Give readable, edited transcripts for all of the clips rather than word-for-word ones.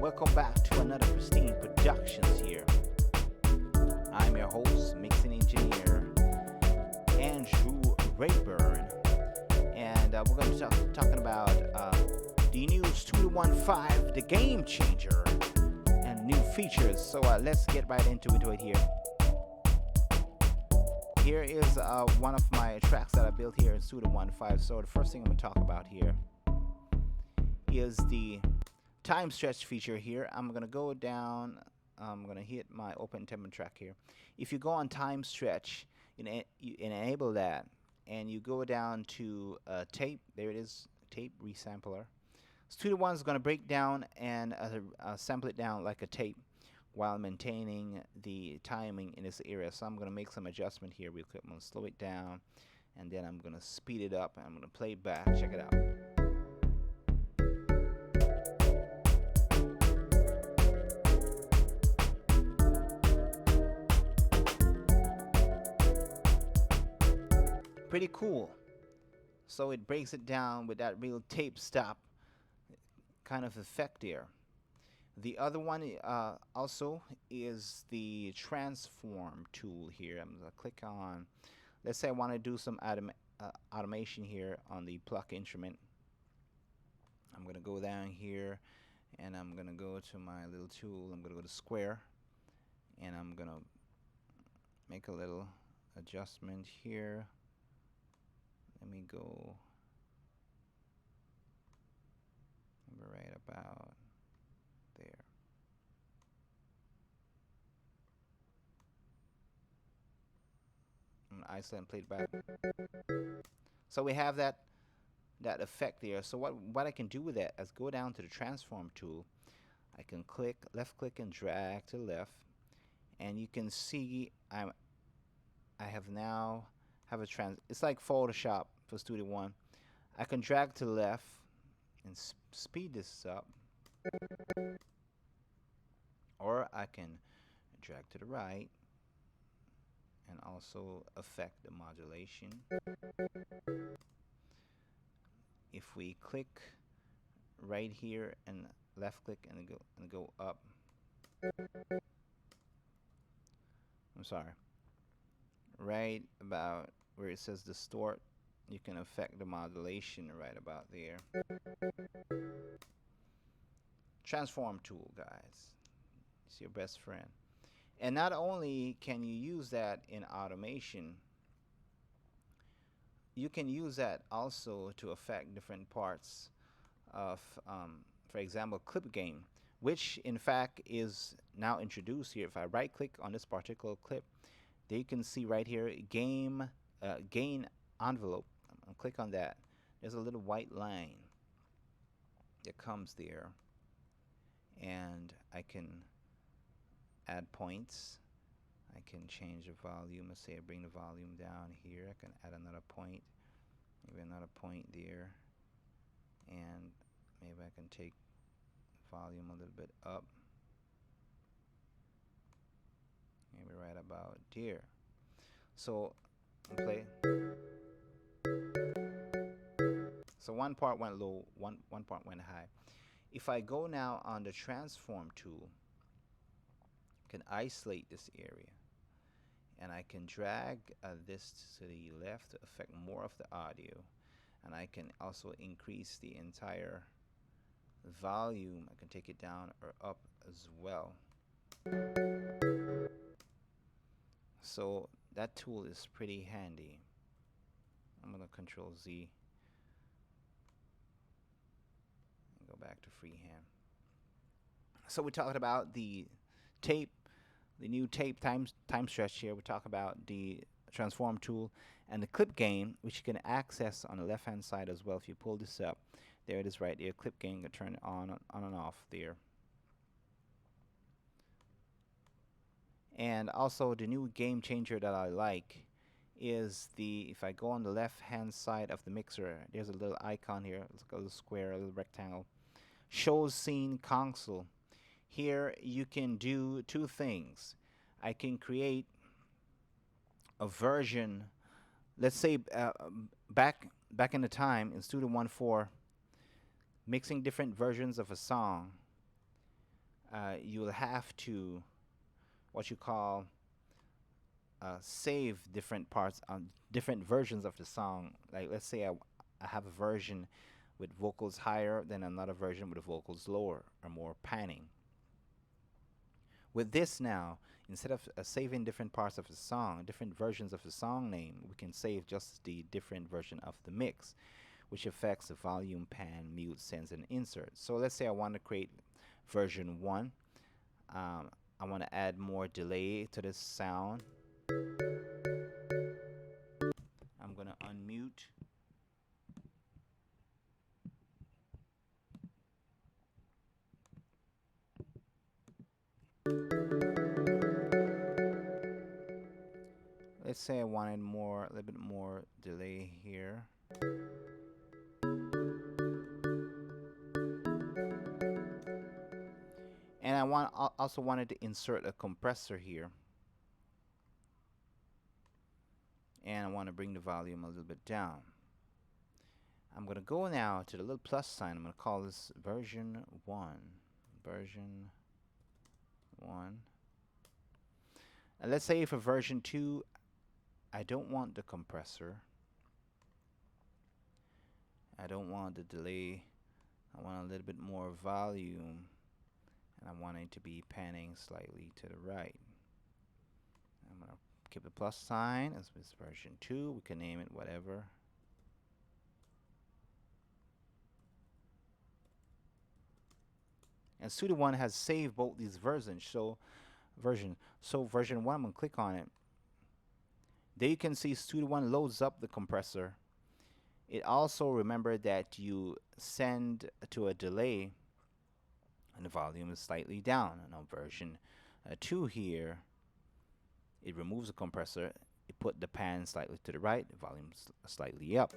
welcome back to another Pristine Productions here. I'm your host, mixing engineer, Andrew Rayburn, and we're going to be talking about the new Studio 1.5, the game changer, and new features. So let's get right into it here. Here is one of my tracks that I built here in Studio 1.5. So the first thing I'm going to talk about here is the time stretch feature here. I'm going to go down. I'm going to hit my open tempo track here. If you go on time stretch, you enable that, and you go down to tape. There it is, tape resampler. Studio One is going to break down and sample it down like a tape while maintaining the timing in this area. So I'm going to make some adjustment here real quick. I'm going to slow it down, and then I'm going to speed it up, and I'm going to play it back. Check it out. Pretty cool. So it breaks it down with that real tape stop kind of effect there. The other one also is the transform tool here. I'm going to click on, let's say I want to do some automation here on the pluck instrument. I'm going to go down here, and I'm going to go to my little tool. I'm going to go to square, and I'm going to make a little adjustment here. Let me go right about there. I'm gonna isolate and play it back. So we have that effect there. So what I can do with that is go down to the transform tool. I can left click and drag to the left, and you can see I have now have a it's like Photoshop for Studio One. I can drag to the left and speed this up, or I can drag to the right and also affect the modulation. If we click right here and left click and go up, I'm sorry, right about where it says distort, you can affect the modulation right about there. Transform tool, guys, it's your best friend. And not only can you use that in automation, you can use that also to affect different parts of, for example, clip gain, which in fact is now introduced here. If I right click on this particular clip, there you can see right here gain envelope. I'm gonna click on that. There's a little white line that comes there, and I can add points. I can change the volume. Let's say I bring the volume down here. I can add another point, maybe another point there, and maybe I can take volume a little bit up, maybe right about there. So play. So one part went low, one part went high. If I go now on the transform tool, I can isolate this area, and I can drag this to the left to affect more of the audio, and I can also increase the entire volume. I can take it down or up as well. So that tool is pretty handy. I'm going to Control Z and go back to freehand. So we talked about the tape, the new tape time stretch here. We talk about the transform tool and the clip gain, which you can access on the left hand side as well. If you pull this up, there it is right there. Clip gain, you can turn it on and off there. And also the new game changer that I like is if I go on the left hand side of the mixer, there's a little icon here. It's like a little square, a little rectangle. Shows scene console. Here you can do two things. I can create a version, let's say back in the time in Studio 1.4, mixing different versions of a song. you'll have to what you call save different parts on different versions of the song. Like let's say I have a version with vocals higher than another version with the vocals lower or more panning. With this now, instead of saving different parts of the song, different versions of the song name, we can save just the different version of the mix, which affects the volume, pan, mute, sends, and insert. So let's say I want to create version 1. I want to add more delay to this sound. I'm going to unmute. Let's say I wanted more, a little bit more delay here. And also wanted to insert a compressor here. And I want to bring the volume a little bit down. I'm going to go now to the little plus sign. I'm going to call this version 1. Version 1. And let's say for version 2, I don't want the compressor. I don't want the delay. I want a little bit more volume. And I want it to be panning slightly to the right. I'm going to keep the plus sign. As this version 2. We can name it whatever. And Studio One has saved both these versions. So version 1, I'm going to click on it. There you can see Studio One loads up the compressor. It also, remember that you send to a delay and the volume is slightly down. Now version 2 here, it removes the compressor. It put the pan slightly to the right, the volume slightly up.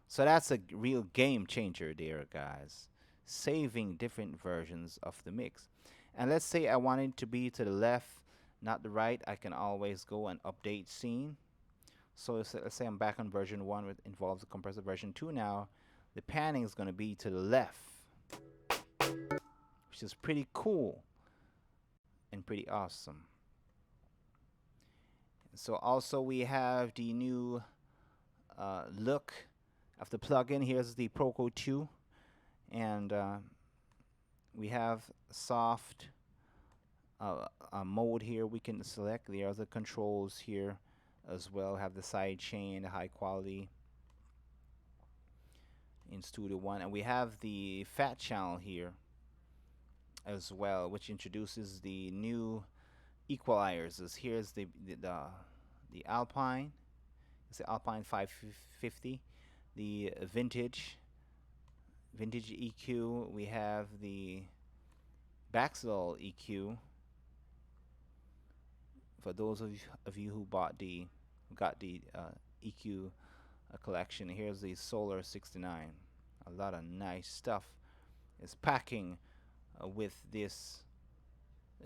So that's a real game changer there, guys. Saving different versions of the mix. And let's say I want it to be to the left, not the right. I can always go and update scene. So let's say I'm back on version 1, which involves the compressor. Version 2 now, the panning is going to be to the left, which is pretty cool and pretty awesome. So also we have the new look of the plugin. Here's the Proco 2, and we have soft mode here we can select. There are the controls here as well. Have the side chain, the high quality in Studio One, and we have the fat channel here as well, which introduces the new equalizers. Here's the Alpine. It's the Alpine 550, the vintage EQ. We have the Baxwell EQ. For those of you who got the EQ collection, here's the Solar 69. A lot of nice stuff is packing with this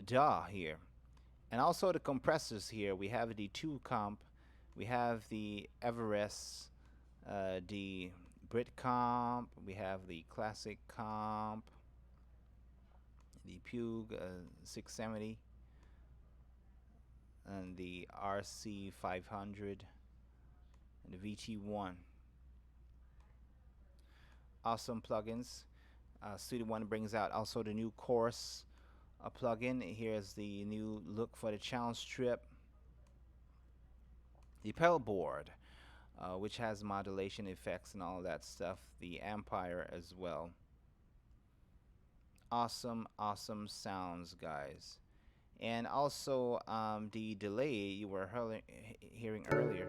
DAW here. And also the compressors here. We have the 2 comp, we have the Everest, the Brit comp, we have the classic comp, the Pug 670, and the RC 500, and the VT1. Awesome plugins. Studio One brings out also the new Chorus plugin. Here's the new look for the channel strip. The pedal board, which has modulation effects and all that stuff. The Empire as well. Awesome sounds, guys. And also the delay you were hearing earlier.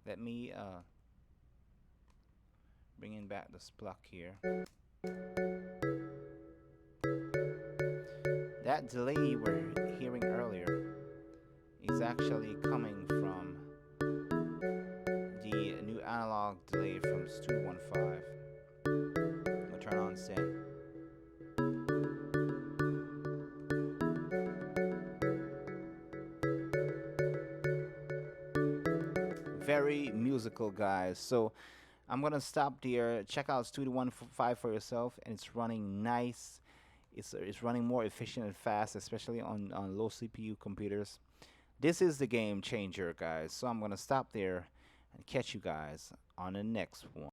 Let me bring in back this pluck here. That delay you were hearing earlier is actually coming from the new analog delay from Studio One 5. We'll turn on send. Very musical, guys. So I'm gonna stop there. Check out Studio 1.5 for yourself, and it's running nice. It's running more efficient and fast, especially on low CPU computers. This is the game changer, guys. So I'm gonna stop there and catch you guys on the next one.